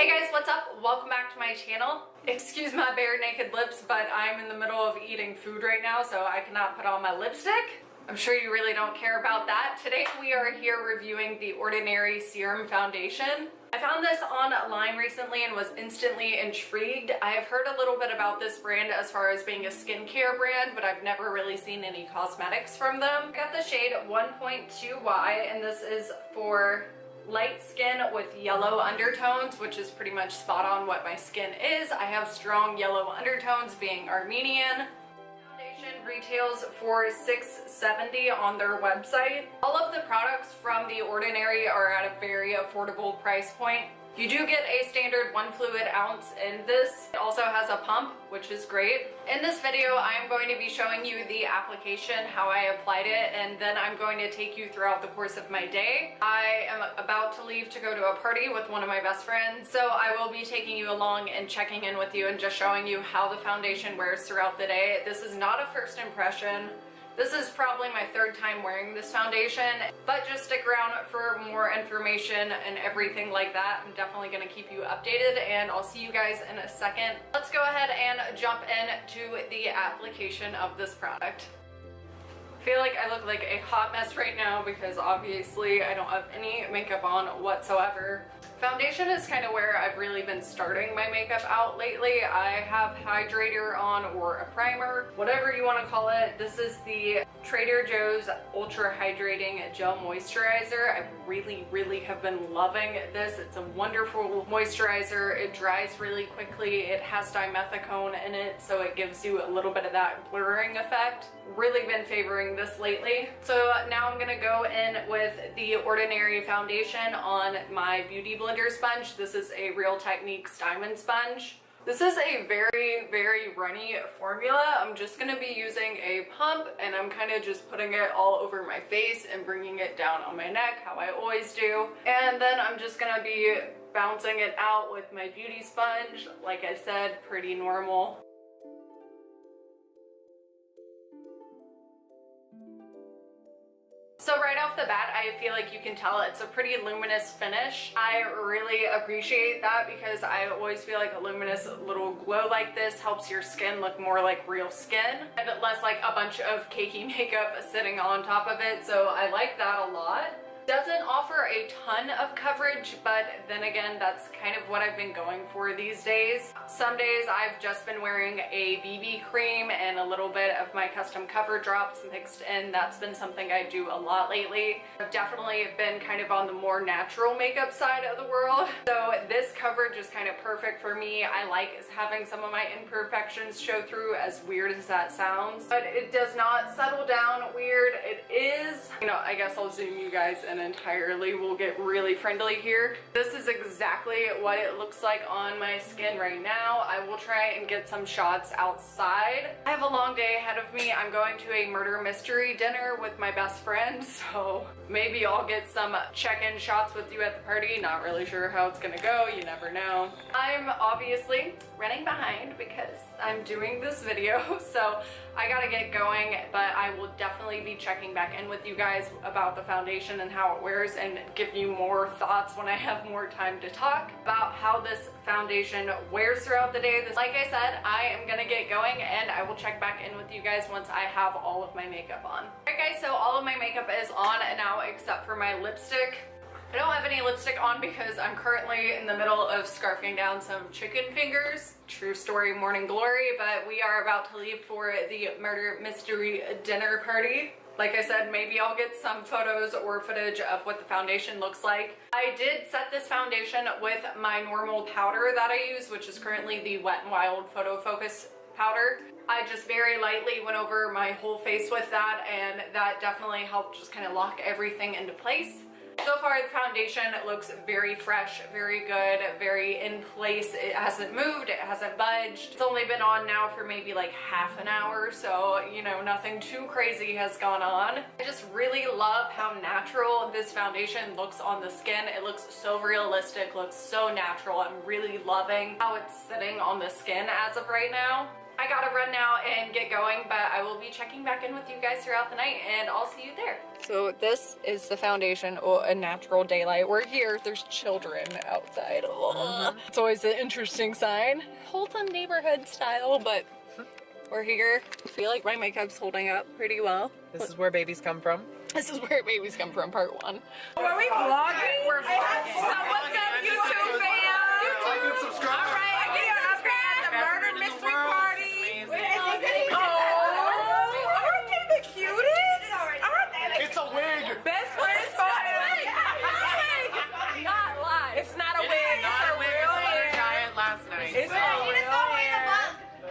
Hey guys, what's up? Welcome back to my channel. Excuse my bare naked lips, but I'm in the middle of eating food right now, so I cannot put on my lipstick. I'm sure you really don't care about that. Today we are here reviewing the Ordinary Serum Foundation. I found this online recently and was instantly intrigued. I have heard a little bit about this brand as far as being a skincare brand, but I've never really seen any cosmetics from them. I got the shade 1.2Y, and this is for light skin with yellow undertones, which is pretty much spot on what my skin is. I have strong yellow undertones, being Armenian. Foundation retails for $6.70 on their website. All of the products from The Ordinary are at a very affordable price point. You do get a standard 1 fluid ounce in this. It also has a pump, which is great. In this video, I am going to be showing you the application, how I applied it, and then I'm going to take you throughout the course of my day. I am about to leave to go to a party with one of my best friends, so I will be taking you along and checking in with you and just showing you how the foundation wears throughout the day. This is not a first impression. This is probably my third time wearing this foundation, but just stick around for more information and everything like that. I'm definitely going to keep you updated, and I'll see you guys in a second. Let's go ahead and jump into the application of this product. I feel like I look like a hot mess right now because obviously I don't have any makeup on whatsoever. Foundation is kind of where I've really been starting my makeup out lately. I have hydrator on, or a primer, whatever you want to call it. This is the Trader Joe's Ultra Hydrating Gel Moisturizer. I really have been loving this. It's a wonderful moisturizer. It dries really quickly. It has dimethicone in it, so it gives you a little bit of that blurring effect. Really been favoring this lately. So now I'm gonna go in with the Ordinary foundation on my Beauty Blender sponge. This is a Real Techniques Diamond Sponge. This is a very runny formula. I'm just gonna be using a pump, and I'm kind of just putting it all over my face and bringing it down on my neck, how I always do. And then I'm just gonna be bouncing it out with my beauty sponge. Like I said, pretty normal. So right off the bat, I feel like you can tell it's a pretty luminous finish. I really appreciate that because I always feel like a luminous little glow like this helps your skin look more like real skin and less like a bunch of cakey makeup sitting on top of it. So I like that a lot. Doesn't offer a ton of coverage, but then again, that's kind of what I've been going for these days. Some days I've just been wearing a BB cream and a little bit of my custom cover drops mixed in. That's been something I do a lot lately. I've definitely been kind of on the more natural makeup side of the world, so this coverage is kind of perfect for me. I like having some of my imperfections show through, as weird as that sounds, but it does not settle down weird. It is, I guess I'll zoom you guys in entirely. We'll get really friendly here. This is exactly what it looks like on my skin right now. I will try and get some shots outside. I have a long day ahead of me. I'm going to a murder mystery dinner with my best friend, so maybe I'll get some check-in shots with you at the party. Not really sure how it's gonna go. You never know. I'm obviously running behind because I'm doing this video, so I gotta get going, but I will definitely be checking back in with you guys about the foundation and how it wears and give you more thoughts when I have more time to talk about how this foundation wears throughout the day. Like I said, I am gonna get going and I will check back in with you guys once I have all of my makeup on. Alright guys, so all of my makeup is on now except for my lipstick. I don't have any lipstick on because I'm currently in the middle of scarfing down some chicken fingers. True story, morning glory, but we are about to leave for the murder mystery dinner party. Like I said, maybe I'll get some photos or footage of what the foundation looks like. I did set this foundation with my normal powder that I use, which is currently the Wet n Wild Photo Focus powder. I just very lightly went over my whole face with that, and that definitely helped just kind of lock everything into place. So far the foundation looks very fresh, very good, very in place. It hasn't moved, it hasn't budged. It's only been on now for maybe like half an hour, so nothing too crazy has gone on. I just really love how natural this foundation looks on the skin. It looks so realistic, looks so natural. I'm really loving how it's sitting on the skin as of right now. I gotta run now and get going, but I will be checking back in with you guys throughout the night, and I'll see you there. So this is the foundation, a natural daylight. We're here, there's children outside. It's always an interesting sign. Wholesome neighborhood style, but we're here. I feel like my makeup's holding up pretty well. This is where babies come from. This is where babies come from, part 1. Are we vlogging? We're vlogging. So what's up, YouTube fam? Like and subscribe. All right, I get up here at the murder mystery party. Oh, aren't they the cutest? Aren't they the It's a wig. best friends party? Not live. It's not a wig. It's a real wig. Giant last night. It's a real wig.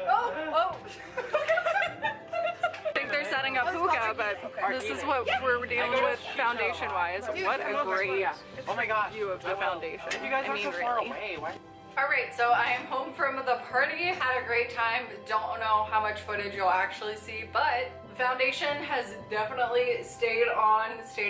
Oh. I think they're setting up hookah, but this is what we're dealing with foundation-wise. What a great Oh my gosh. view of the foundation. You guys I are mean, so far really. away. Why? Alright, so I am home from the party. Had a great time. Don't know how much footage you'll actually see, but the foundation has definitely stayed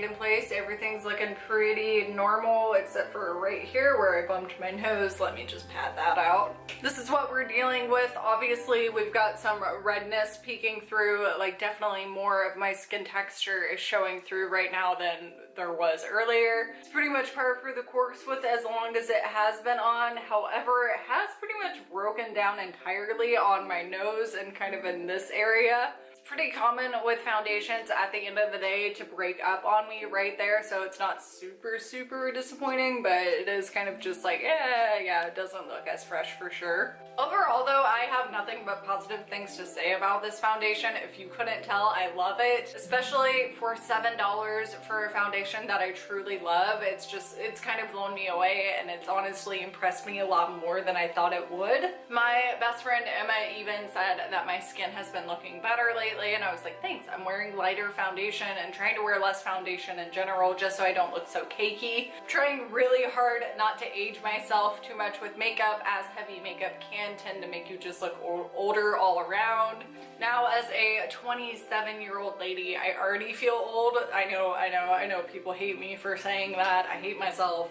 in place. Everything's looking pretty normal except for right here where I bumped my nose. Let me just pat that out. This is what we're dealing with. Obviously, we've got some redness peeking through. Like, definitely more of my skin texture is showing through right now than there was earlier. It's pretty much par for the course with as long as it has been on. However, it has pretty much broken down entirely on my nose and kind of in this area. It's pretty common with foundations at the end of the day to break up on me right there, so it's not super disappointing, but it is kind of just like, yeah, it doesn't look as fresh for sure. Overall though, I have nothing but positive things to say about this foundation. If you couldn't tell, I love it, especially for $7 for a foundation that I truly love. It's kind of blown me away, and it's honestly impressed me a lot more than I thought it would. My best friend Emma even said that my skin has been looking better lately, and I was like, thanks. I'm wearing lighter foundation and trying to wear less foundation in general just so I don't look so cakey. I'm trying really hard not to age myself too much with makeup, as heavy makeup can tend to make you just look older all around. Now, as a 27-year-old lady, I already feel old. I know people hate me for saying that. I hate myself.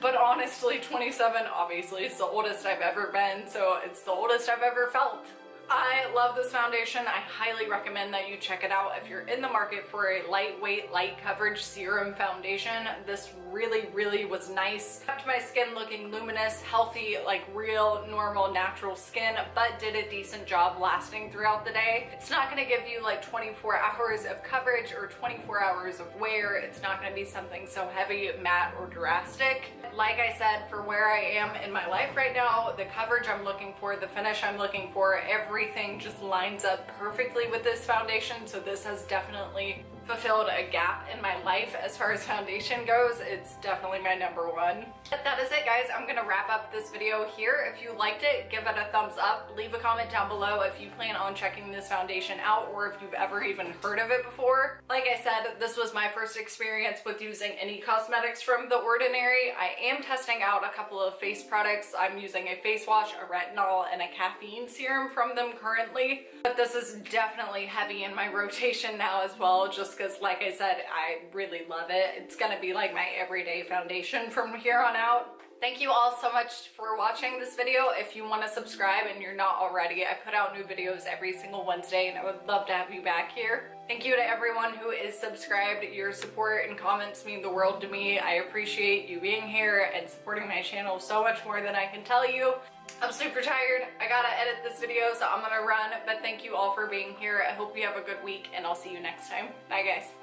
But honestly, 27 obviously is the oldest I've ever been, so it's the oldest I've ever felt. I love this foundation. I highly recommend that you check it out if you're in the market for a lightweight, light coverage serum foundation. This really was nice. Kept my skin looking luminous, healthy, like real, normal, natural skin, but did a decent job lasting throughout the day. It's not gonna give you like 24 hours of coverage or 24 hours of wear. It's not gonna be something so heavy, matte, or drastic. Like I said, for where I am in my life right now, the coverage I'm looking for, the finish I'm looking for, everything just lines up perfectly with this foundation. So this has definitely fulfilled a gap in my life as far as foundation goes. It's definitely my #1. But that is it, guys. I'm gonna wrap up this video here. If you liked it, give it a thumbs up. Leave a comment down below if you plan on checking this foundation out or if you've ever even heard of it before. Like I said, this was my first experience with using any cosmetics from The Ordinary. I am testing out a couple of face products. I'm using a face wash, a retinol, and a caffeine serum from them currently. But this is definitely heavy in my rotation now as well, just because, like I said, I really love it. It's gonna be like my everyday foundation from here on out. Thank you all so much for watching this video. If you want to subscribe and you're not already, I put out new videos every single Wednesday, and I would love to have you back here. Thank you to everyone who is subscribed. Your support and comments mean the world to me. I appreciate you being here and supporting my channel so much more than I can tell you. I'm super tired. I gotta edit this video, so I'm gonna run, but thank you all for being here. I hope you have a good week, and I'll see you next time. Bye, guys.